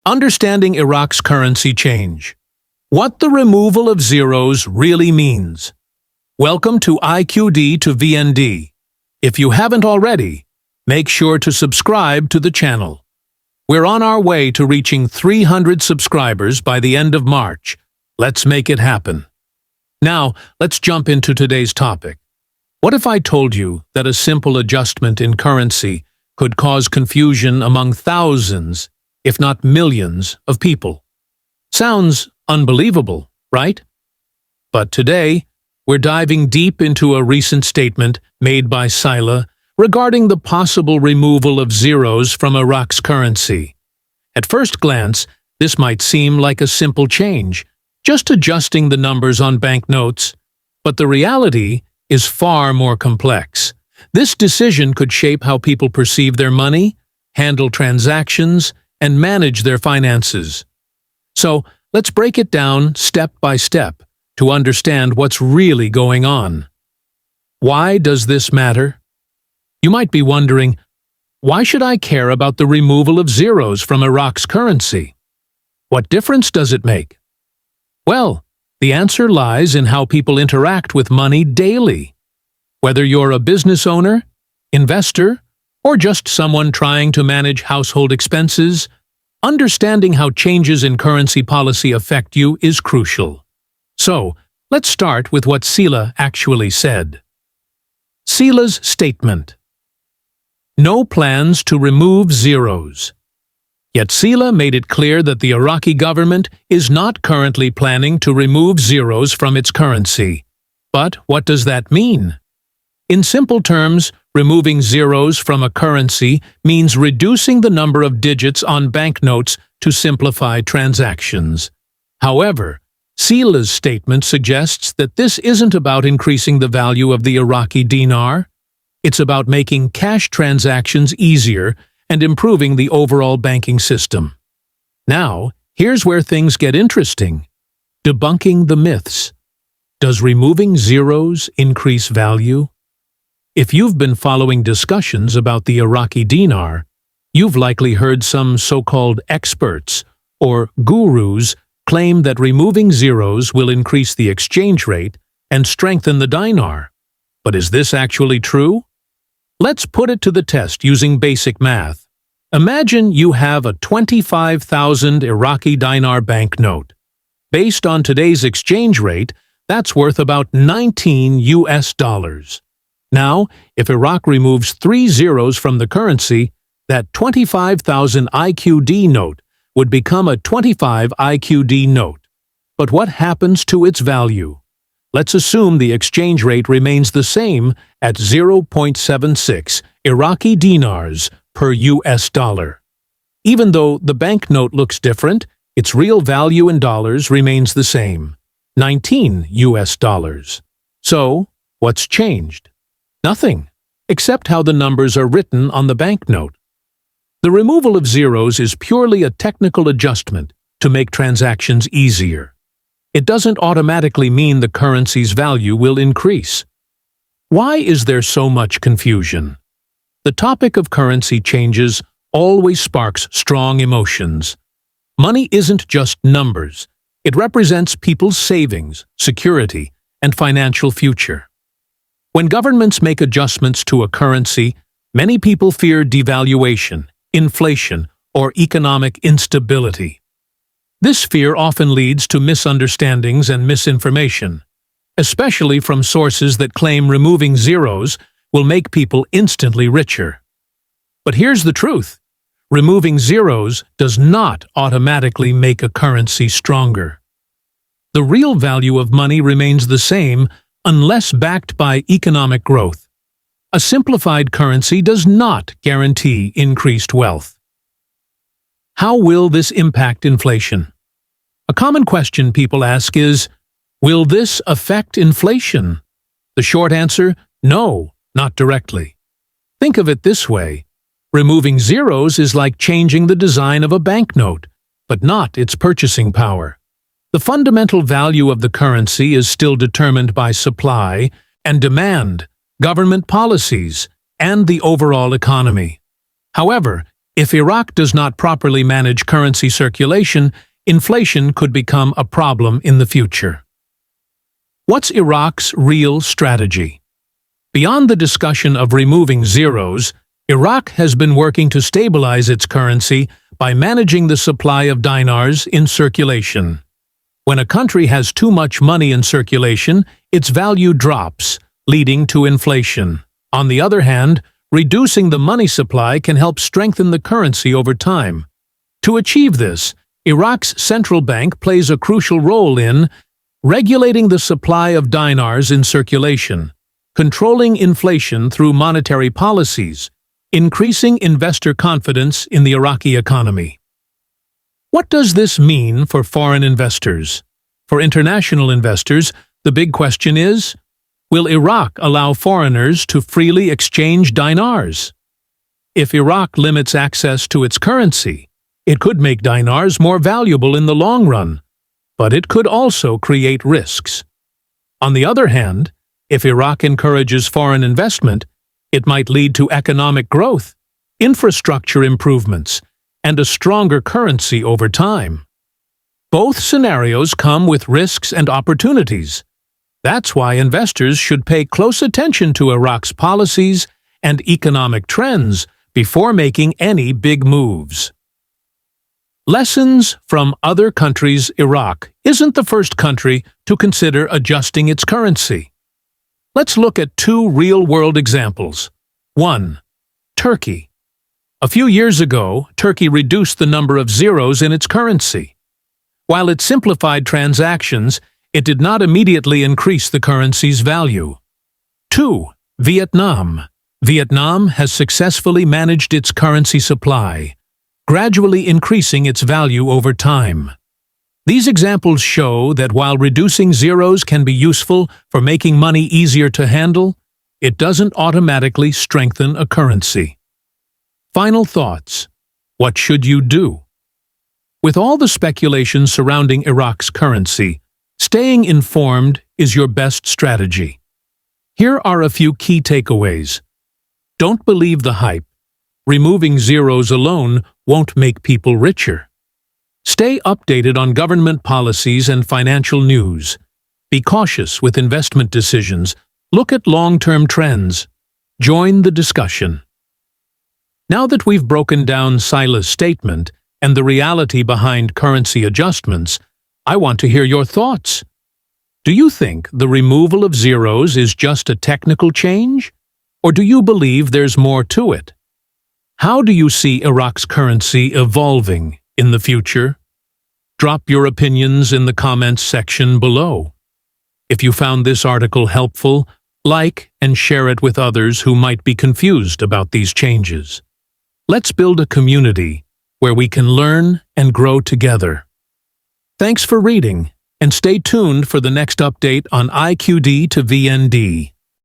Understanding Iraq's currency change. What the removal of zeros really means. Welcome to IQD to VND. If you haven't already, make sure to subscribe to the channel. We're on our way to reaching 300 subscribers by the end of March. Let's make it happen. Now, let's jump into today's topic. What if I told you that a simple adjustment in currency could cause confusion among thousands, if not millions, of people? Sounds unbelievable, right? But today, we're diving deep into a recent statement made by Sila regarding the possible removal of zeros from Iraq's currency. At first glance, this might seem like a simple change, just adjusting the numbers on banknotes, but the reality is far more complex. This decision could shape how people perceive their money, handle transactions, and manage their finances. So, let's break it down step by step to understand what's really going on. Why does this matter? You might be wondering, why should I care about the removal of zeros from Iraq's currency? What difference does it make? Well, the answer lies in how people interact with money daily. Whether you're a business owner, investor, or just someone trying to manage household expenses, understanding how changes in currency policy affect you is crucial. So, let's start with what Sila actually said. Sila's statement. No plans to remove zeros. Yet Sila made it clear that the Iraqi government is not currently planning to remove zeros from its currency. But what does that mean? In simple terms, removing zeros from a currency means reducing the number of digits on banknotes to simplify transactions. However, Sila's statement suggests that this isn't about increasing the value of the Iraqi dinar. It's about making cash transactions easier and improving the overall banking system. Now, here's where things get interesting. Debunking the myths. Does removing zeros increase value? If you've been following discussions about the Iraqi dinar, you've likely heard some so-called experts or gurus claim that removing zeros will increase the exchange rate and strengthen the dinar. But is this actually true? Let's put it to the test using basic math. Imagine you have a 25,000 Iraqi dinar banknote. Based on today's exchange rate, that's worth about $19. Now, if Iraq removes 3 zeros from the currency, that 25,000 IQD note would become a 25 IQD note. But what happens to its value? Let's assume the exchange rate remains the same at 0.76 Iraqi dinars per US dollar. Even though the banknote looks different, its real value in dollars remains the same, 19 US dollars. So, what's changed? Nothing, except how the numbers are written on the banknote. The removal of zeros is purely a technical adjustment to make transactions easier. It doesn't automatically mean the currency's value will increase. Why is there so much confusion? The topic of currency changes always sparks strong emotions. Money isn't just numbers. It represents people's savings, security, and financial future. When governments make adjustments to a currency, many people fear devaluation, inflation, or economic instability. This fear often leads to misunderstandings and misinformation, especially from sources that claim removing zeros will make people instantly richer. But here's the truth. Removing zeros does not automatically make a currency stronger. The real value of money remains the same unless backed by economic growth. A simplified currency does not guarantee increased wealth. How will this impact inflation? A common question people ask is, will this affect inflation? The short answer, no, not directly. Think of it this way. Removing zeros is like changing the design of a banknote, but not its purchasing power. The fundamental value of the currency is still determined by supply and demand, government policies, and the overall economy. However, If Iraq does not properly manage currency circulation, inflation could become a problem in the future. What's Iraq's real strategy? Beyond the discussion of removing zeros, Iraq has been working to stabilize its currency by managing the supply of dinars in circulation. When a country has too much money in circulation, its value drops, leading to inflation. On the other hand, reducing the money supply can help strengthen the currency over time. To achieve this, Iraq's central bank plays a crucial role in regulating the supply of dinars in circulation, controlling inflation through monetary policies, increasing investor confidence in the Iraqi economy. What does this mean for foreign investors? For international investors, the big question is, will Iraq allow foreigners to freely exchange dinars? If Iraq limits access to its currency, it could make dinars more valuable in the long run, but it could also create risks. On the other hand, if Iraq encourages foreign investment, it might lead to economic growth, infrastructure improvements, and a stronger currency over time. Both scenarios come with risks and opportunities. That's why investors should pay close attention to Iraq's policies and economic trends before making any big moves. Lessons from other countries. Iraq isn't the first country to consider adjusting its currency. Let's look at two real-world examples. 1. Turkey. A few years ago, Turkey reduced the number of zeros in its currency. While it simplified transactions, it did not immediately increase the currency's value. 2. Vietnam. Vietnam has successfully managed its currency supply, gradually increasing its value over time. These examples show that while reducing zeros can be useful for making money easier to handle, it doesn't automatically strengthen a currency. Final thoughts. What should you do? With all the speculation surrounding Iraq's currency, staying informed is your best strategy. Here are a few key takeaways. Don't believe the hype. Removing zeros alone won't make people richer. Stay updated on government policies and financial news. Be cautious with investment decisions. Look at long-term trends. Join the discussion. Now that we've broken down Sila's statement and the reality behind currency adjustments, I want to hear your thoughts. Do you think the removal of zeros is just a technical change? Or do you believe there's more to it? How do you see Iraq's currency evolving in the future? Drop your opinions in the comments section below. If you found this article helpful, like and share it with others who might be confused about these changes. Let's build a community where we can learn and grow together. Thanks for reading, and stay tuned for the next update on IQD to VND.